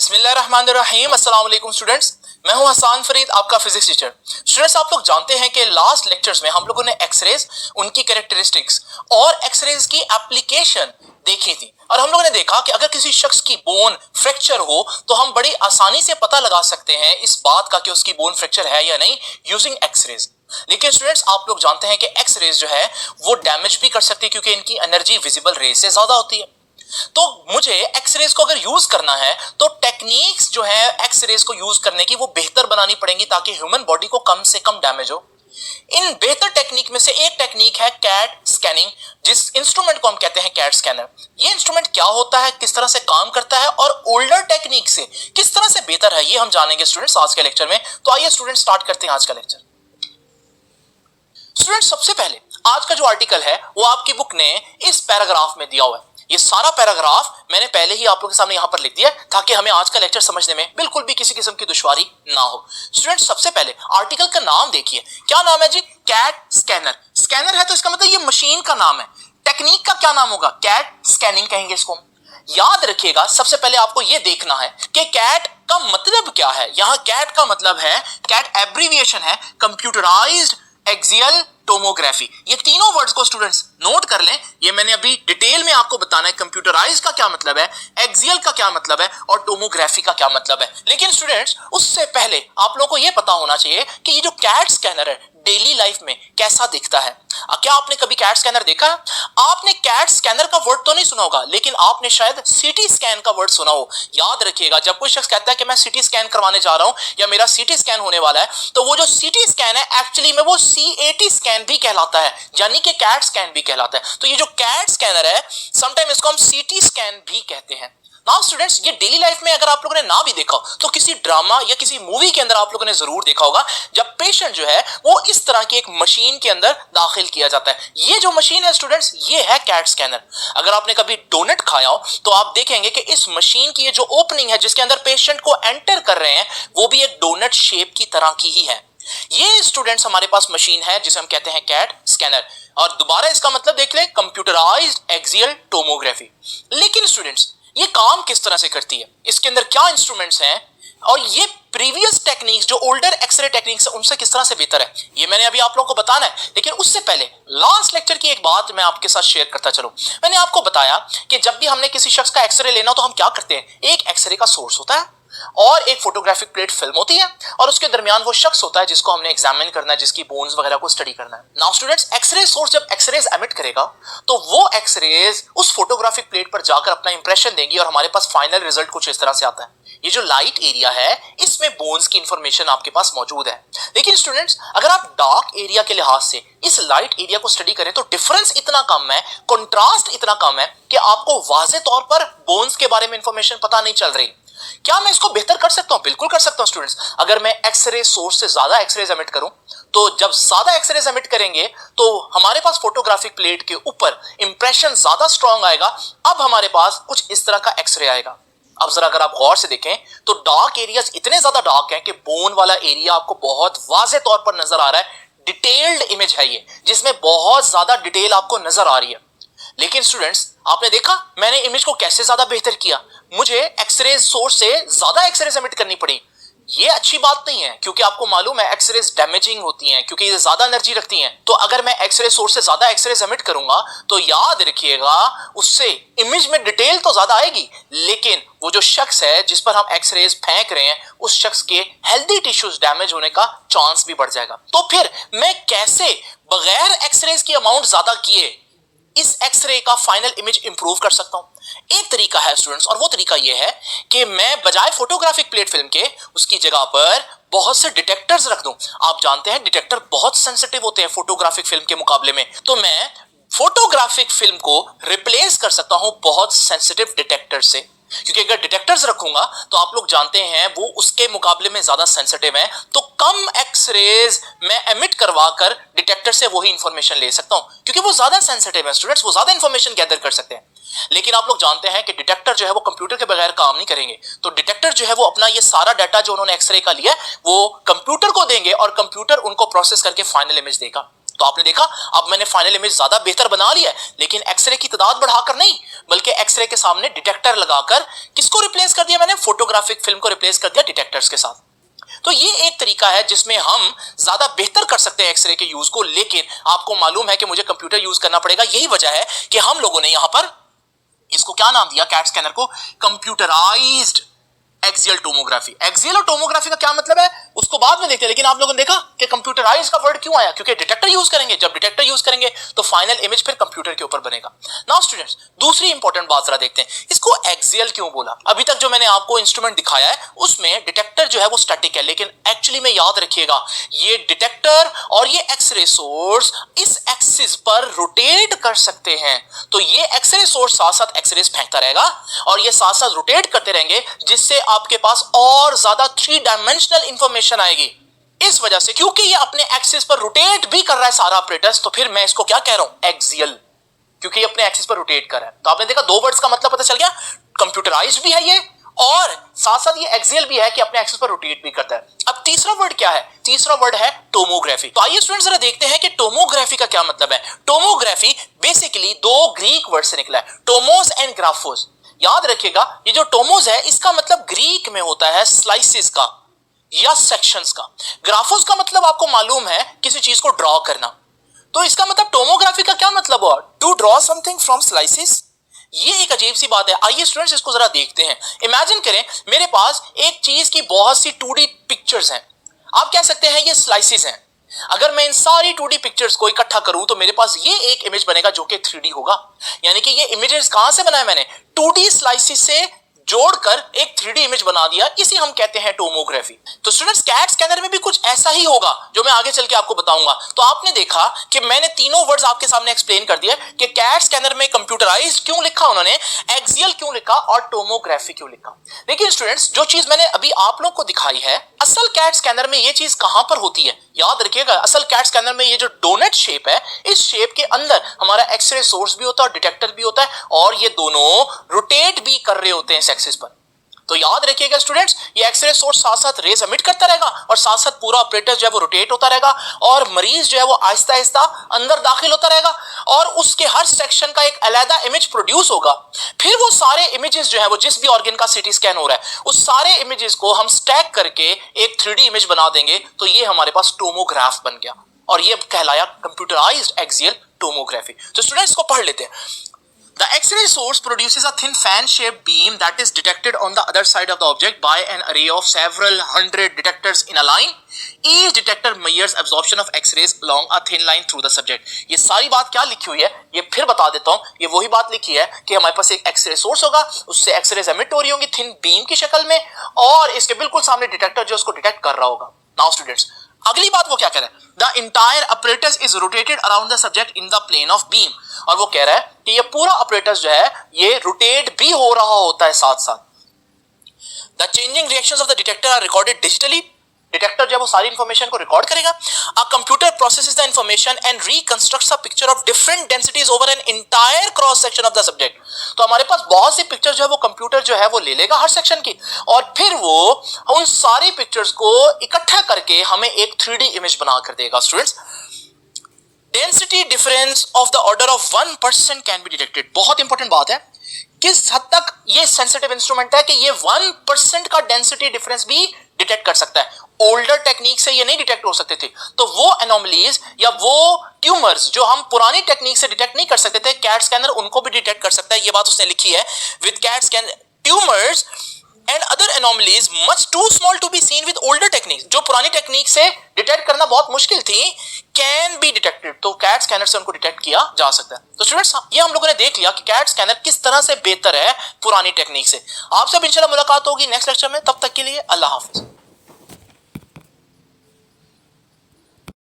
बिस्मिल्लाहिर्रहमानिर्रहीम। अस्सलाम वालेकुम स्टूडेंट्स, मैं हूं हसान फरीद, आपका फिजिक्स टीचर। स्टूडेंट्स, आप लोग जानते हैं कि लास्ट लेक्चर्स में हम लोगों ने एक्सरेज, उनकी कैरेक्टरिस्टिक्स और एक्सरेज की एप्लीकेशन देखी थी और हम लोगों ने देखा कि अगर किसी शख्स की बोन फ्रैक्चर हो तो हम बड़ी आसानी से पता लगा सकते हैं इस बात का कि उसकी बोन फ्रैक्चर है या नहीं यूजिंग एक्सरेज। लेकिन स्टूडेंट्स, आप लोग जानते हैं कि एक्सरेज जो है वो डैमेज भी कर सकती है क्योंकि इनकी एनर्जी विजिबल रे से ज्यादा होती है। तो मुझे एक्सरेज को अगर यूज करना है तो टेक्निक्स जो है एक्सरेज को यूज करने की वो बेहतर बनानी पड़ेंगी ताकि ह्यूमन बॉडी को कम से कम डैमेज हो। इन बेहतर टेक्निक में से एक टेक्निक है कैट स्कैनिंग, जिस इंस्ट्रूमेंट को हम कहते हैं कैट स्कैनर। ये इंस्ट्रूमेंट क्या होता है, किस तरह से काम करता है और ओल्डर टेक्निक से किस तरह से बेहतर है, ये हम जानेंगे स्टूडेंट्स आज के लेक्चर में। तो आइए स्टूडेंट स्टार्ट करते हैं आज का लेक्चर। स्टूडेंट, सबसे पहले आज का जो आर्टिकल है वो आपकी बुक ने इस पैराग्राफ में दिया हुआ है। ये सारा पैराग्राफ मैंने पहले ही आप लोगों के सामने यहां पर लिख दिया ताकि हमें आज का लेक्चर समझने में बिल्कुल भी किसी किस्म की दुश्वारी ना हो। स्टूडेंट, सबसे पहले आर्टिकल का नाम देखिए, क्या नाम है जी? Cat scanner. स्कैनर है तो इसका मतलब ये मशीन का नाम है। टेक्निक का क्या नाम होगा? कैट स्कैनिंग कहेंगे इसको। याद रखिएगा, सबसे पहले आपको यह देखना है कि कैट का मतलब क्या है। यहां कैट का मतलब है, कैट एब्रीविएशन है कंप्यूटराइज्ड एक्सियल टोमोग्राफी। ये तीनों वर्ड्स को स्टूडेंट्स नोट कर लें, ये मैंने अभी डिटेल में आपको बताना है। कंप्यूटराइज का क्या मतलब है, एक्सियल का क्या मतलब है और टोमोग्राफी का क्या मतलब है। लेकिन स्टूडेंट्स, उससे पहले आप लोगों को यह पता होना चाहिए कि ये जो कैट स्कैनर है डेली लाइफ में कैसा दिखता है। क्या आपने कभी कैट स्कैनर देखा है? आपने कैट स्कैनर का वर्ड तो नहीं सुना होगा, लेकिन आपने शायद सीटी स्कैन का वर्ड सुना हो। याद रखिएगा, जब कोई शख्स कहता है कि मैं सीटी स्कैन करवाने जा रहा हूं या मेरा सीटी स्कैन होने वाला है, तो वो जो सीटी स्कैन है एक्चुअली में वो सीएटी स्कैन भी कहलाता है, यानी कि कैट स्कैन भी कहलाता है। तो ये जो कैट स्कैनर है, समटाइम इसको हम सीटी स्कैन भी कहते हैं। नाउ स्टूडेंट्स, ये डेली लाइफ में अगर आप लोगों ने ना भी देखा हो तो किसी ड्रामा या किसी मूवी के अंदर आप लोगों ने जरूर देखा होगा, जब पेशेंट जो है वो इस तरह की एक मशीन के अंदर दाखिल किया जाता है। ये जो मशीन है स्टूडेंट्स, ये है कैट स्कैनर। अगर आपने कभी डोनट खाया हो तो आप देखेंगे कि इस मशीन की ये जो ओपनिंग है जिसके अंदर पेशेंट को एंटर कर रहे हैं, वो भी एक डोनट शेप की तरह की ही है। ये स्टूडेंट्स हमारे पास मशीन है जिसे हम कहते हैं कैट स्कैनर। और दोबारा इसका मतलब देख लें, कंप्यूटराइज्ड एक्सियल टोमोग्राफी। लेकिन स्टूडेंट्स, ये काम किस तरह से करती है, इसके अंदर क्या इंस्ट्रूमेंट्स हैं और ये प्रीवियस टेक्निक्स जो ओल्डर एक्सरे टेक्निक्स है उनसे किस तरह से बेहतर है, ये मैंने अभी आप लोगों को बताना है। लेकिन उससे पहले लास्ट लेक्चर की एक बात मैं आपके साथ शेयर करता चलूं। मैंने आपको बताया कि जब भी हमने किसी शख्स का एक्सरे लेना तो हम क्या करते हैं, एक एक्सरे का सोर्स होता है और एक फोटोग्राफिक प्लेट फिल्म होती है और उसके दरमियान वो शख्स होता है जिसको हमने एग्जामिन करना है, जिसकी बोन्स वगैरह को स्टडी करना है। नाउ स्टूडेंट्स, एक्सरे सोर्स जब एक्सरेज एमिट करेगा तो वो एक्सरेज उस फोटोग्राफिक प्लेट पर जाकर अपना इंप्रेशन देंगी और हमारे पास फाइनल रिजल्ट कुछ इस तरह से आता है। ये जो लाइट एरिया है इसमें बोन्स की इंफॉर्मेशन आपके पास मौजूद है। लेकिन स्टूडेंट्स, अगर आप डार्क एरिया के लिहाज से इस लाइट एरिया को स्टडी करें तो डिफरेंस इतना कम है, कंट्रास्ट इतना कम है कि आपको वाज़े तौर पर बोन्स के बारे में इंफॉर्मेशन पता नहीं चल रही। क्या मैं इसको बेहतर कर सकता हूं? बिल्कुल कर सकता हूं स्टूडेंट्स। अगर मैं एक्सरे सोर्स से ज्यादा एक्सरेज एमिट करूं तो जब ज्यादा एक्सरेज एमिट करेंगे तो हमारे पास फोटोग्राफिक प्लेट के ऊपर इंप्रेशन ज्यादा स्ट्रांग आएगा। अब हमारे पास कुछ इस तरह का एक्सरे आएगा। अब जरा अगर आप गौर से देखें तो डार्क एरियाज इतने ज्यादा डार्क हैं कि बोन वाला एरिया आपको बहुत वाज़े तौर पर नजर आ रहा है। डिटेल्ड इमेज है ये, जिसमें बहुत ज्यादा डिटेल आपको नजर आ रही है। लेकिन स्टूडेंट्स, आपने देखा मैंने इमेज को कैसे ज्यादा बेहतर किया, मुझे एक्सरे सोर्स से ज्यादा एक्सरेज एमिट करनी पड़ी। ये अच्छी बात नहीं है क्योंकि आपको मालूम है एक्सरेज डैमेजिंग होती हैं क्योंकि ये ज्यादा एनर्जी रखती हैं। तो अगर मैं एक्सरे सोर्स से ज्यादा एक्सरेज एमिट करूंगा तो याद रखिएगा उससे इमेज में डिटेल तो ज्यादा आएगी, लेकिन वो जो शख्स है जिस पर हम एक्सरेज फेंक रहे हैं उस शख्स के हेल्दी टिश्यूज डैमेज होने का चांस भी बढ़ जाएगा। तो फिर मैं कैसे बगैर एक्सरेज की अमाउंट ज्यादा किए इस एक्सरे का फाइनल इमेज इंप्रूव कर सकता हूं? एक तरीका है स्टूडेंट्स, और वो तरीका ये है कि मैं बजाय फोटोग्राफिक प्लेट फिल्म के उसकी जगह पर बहुत से डिटेक्टर्स रख दूं। आप जानते हैं डिटेक्टर बहुत सेंसिटिव होते हैं फोटोग्राफिक फिल्म के मुकाबले में। तो मैं फोटोग्राफिक फिल्म को रिप्लेस कर सकता हूं बहुत सेंसिटिव डिटेक्टर से, क्योंकि अगर डिटेक्टर्स रखूंगा तो आप लोग जानते हैं वो उसके मुकाबले में ज्यादा सेंसिटिव है, तो कम एक्सरेज मैं एमिट करवाकर डिटेक्टर से वही इंफॉर्मेशन ले सकता हूं क्योंकि वो ज्यादा सेंसिटिव है स्टूडेंट्स, वो ज्यादा इंफॉर्मेशन गैदर कर सकते हैं। लेकिन आप लोग जानते हैं कि डिटेक्टर जो है वो कंप्यूटर के बगैर काम नहीं करेंगे। तो डिटेक्टर जो है वो अपना ये सारा डाटा जो उन्होंने एक्सरे का लिया वो कंप्यूटर को देंगे और कंप्यूटर उनको प्रोसेस करके फाइनल इमेज देगा। तो आपने देखा अब मैंने फाइनल इमेज ज्यादा बेहतर बना लिया है, लेकिन एक्सरे की तादाद बढ़ाकर नहीं, बल्कि एक्सरे के सामने डिटेक्टर लगाकर किसको रिप्लेस कर दिया मैंने? फोटोग्राफिक फिल्म को रिप्लेस कर दिया डिटेक्टर्स के साथ। तो ये एक तरीका है जिसमें हम ज्यादा बेहतर कर सकते हैं एक्सरे के यूज को, लेकिन आपको मालूम है कि मुझे कंप्यूटर यूज करना पड़ेगा। यही वजह है कि हम लोगों ने यहां पर इसको क्या नाम दिया, कैट स्कैनर को, कंप्यूटराइज्ड एक्सियल टोमोग्राफी। एक्सियल और टोमोग्राफी का क्या मतलब है उसको बाद में देखते हैं, लेकिन आप लोगों ने देखा कि कंप्यूटराइज का वर्ड क्यों आया? क्योंकि डिटेक्टर यूज करेंगे, जब डिटेक्टर यूज करेंगे तो फाइनल इमेज फिर कंप्यूटर के ऊपर बनेगा। नाउ स्टूडेंट्स, दूसरी इंपॉर्टेंट बात जरा देखते हैं, इसको एक्सियल क्यों बोला? अभी तक जो मैंने आपको इंस्ट्रूमेंट दिखाया है उसमें डिटेक्टर जो है वो स्टैटिक है, लेकिन एक्चुअली में याद रखिएगा ये डिटेक्टर और ये एक्सरे सोर्स इस एक्सिस पर रोटेट कर सकते हैं। तो ये एक्सरे सोर्स साथ साथ एक्सरेज फेंकता रहेगा और ये साथ साथ रोटेट करते रहेंगे, जिससे आपके पास और ज्यादा 3 डायमेंशनल इंफॉर्मेशन आएगी। इस वजह से क्योंकि ये अपने एक्सिस पर रोटेट भी कर रहा है सारा ऑपरेटर्स, तो फिर मैं इसको क्या कह रहा हूं? एक्सियल, क्योंकि ये अपने एक्सिस पर रोटेट कर रहा है। तो आपने देखा दो वर्ड्स का मतलब पता चल गया, कंप्यूटराइज्ड भी है ये और साथ साथ ये एक्सियल भी है कि अपने एक्सिस पर रोटेट भी करता है। अब तीसरा वर्ड क्या है? तीसरा वर्ड है टोमोग्राफी। तो आइए स्टूडेंट्स जरा देखते हैं कि टोमोग्राफी का क्या मतलब है। टोमोग्राफी बेसिकली 2 ग्रीक वर्ड से निकला है, टोमोस एंड ग्राफोस। याद रखिएगा ये जो टोमोस है इसका मतलब ग्रीक में होता है स्लाइसिस का या सेक्शंस का। ग्राफोस का मतलब आपको मालूम है किसी चीज को ड्रॉ करना। तो इसका मतलब टोमोग्राफी का क्या मतलब हुआ? To draw something from slices. ये एक अजीब सी बात है। आइए स्टूडेंट्स इसको जरा देखते हैं। इमेजिन करें मेरे पास एक चीज की बहुत सी 2D पिक्चर्स हैं, आप कह सकते हैं ये स्लाइसिस हैं। अगर मैं इन सारी 2D पिक्चर्स को इकट्ठा करूं तो मेरे पास ये एक इमेज बनेगा जो कि 3D होगा। यानी कि ये इमेजेस कहां से बनाए मैंने? 2D स्लाइसिस से जोड़कर एक 3D इमेज बना दिया, इसी हम कहते हैं टोमोग्राफी। तो स्टूडेंट्स कैट स्कैनर में भी कुछ ऐसा ही होगा जो मैं आगे चल के आपको बताऊंगा। तो आपने देखा कि मैंने तीनों वर्ड्स आपके सामने एक्सप्लेन कर दिया कि कैट स्कैनर में कंप्यूटराइज्ड क्यों लिखा उन्होंने, एक्सियल क्यों लिखा और टोमोग्राफी क्यों लिखा। लेकिन स्टूडेंट्स जो चीज मैंने अभी आप लोग को दिखाई है, असल कैट स्कैनर में ये चीज कहां पर होती है? याद रखिएगा असल कैट स्कैनर में ये जो डोनट शेप है, इस शेप के अंदर हमारा एक्सरे सोर्स भी होता है और डिटेक्टर भी होता है, और ये दोनों रोटेट भी कर रहे होते हैं इस एक्सिस पर। तो याद रखिएगा स्टूडेंट्स, ये एक्सरे सोर्स साथ साथ रेज एमिट करता रहेगा और साथ साथ पूरा ऑपरेटर जो है वो रोटेट होता रहेगा और मरीज जो है वो आहिस्ता आहिस्ता अंदर दाखिल होता रहेगा और उसके हर सेक्शन का एक अलग इमेज प्रोड्यूस होगा। फिर वो सारे इमेजेस जो है वो जिस भी ऑर्गन का सीटी स्कैन हो रहा है उस सारे इमेजेस को हम स्टैक करके एक 3D इमेज बना देंगे। तो ये हमारे पास टोमोग्राफ बन गया और ये कहलाया कंप्यूटराइज्ड एक्सियल टोमोग्राफी। तो स्टूडेंट्स को पढ़ लेते हैं। The X-ray source produces a thin fan-shaped beam that is detected on the other side of the object by an array of several hundred detectors in a line. Each detector measures absorption of X-rays along a thin line through the subject. ये सारी बात क्या लिखी हुई है ये फिर बता देता हूँ। ये वही बात लिखी है कि हमारे पास एक X-ray source होगा, उससे X-rays emit हो रही होंगी thin beam की शक्ल में और इसके बिल्कुल सामने डिटेक्टर जो उसको डिटेक्ट कर रहा होगा। Now students, अगली बात वो क्या कह रहा है? The entire apparatus is rotated around the subject in the plane of beam. और वो कह रहा है कि ये पूरा ऑपरेटर्स जो है ये रोटेट भी हो रहा होता है साथ साथ। The changing reactions of the detector are recorded digitally. Detector जो है वो सारी इंफॉर्मेशन को रिकॉर्ड करेगा। A computer processes the information and reconstructs a picture of different densities over an entire cross section of the subject. तो हमारे पास बहुत सी picture जो है वो कंप्यूटर जो है वो ले लेगा हर सेक्शन की और फिर वो उन सारी पिक्चर्स को इकट्ठा करके हमें एक 3D इमेज बना कर देगा। Students, density difference of the order of 1% can be detected. बहुत इंपॉर्टेंट बात है, किस हद तक ये सेंसिटिव इंस्ट्रूमेंट है कि ये 1% का डेंसिटी डिफरेंस भी डिटेक्ट कर सकता है। ओल्डर टेक्निक से ये नहीं डिटेक्ट हो सकते थे, तो वो एनोमलीज या वो ट्यूमर्स जो हम पुरानी टेक्निक से डिटेक्ट नहीं कर सकते थे, कैट स्कैनर उनको भी डिटेक्ट कर सकता है। ये बात उसने लिखी है, with CAT scan tumours and other anomalies much too small to be seen with older techniques, जो पुरानी टेक्निक से डिटेक्ट करना बहुत मुश्किल थी, कैन बी डिटेक्टेड। तो कैट स्कैनर से उनको डिटेक्ट किया जा सकता है। तो स्टूडेंट्स ये हम लोगों ने देख लिया कि कैट स्कैनर किस तरह से बेहतर है पुरानी टेक्निक से। आपसे अब इंशाल्लाह मुलाकात होगी नेक्स्ट लेक्चर में, तब तक के लिए अल्लाह हाफिज।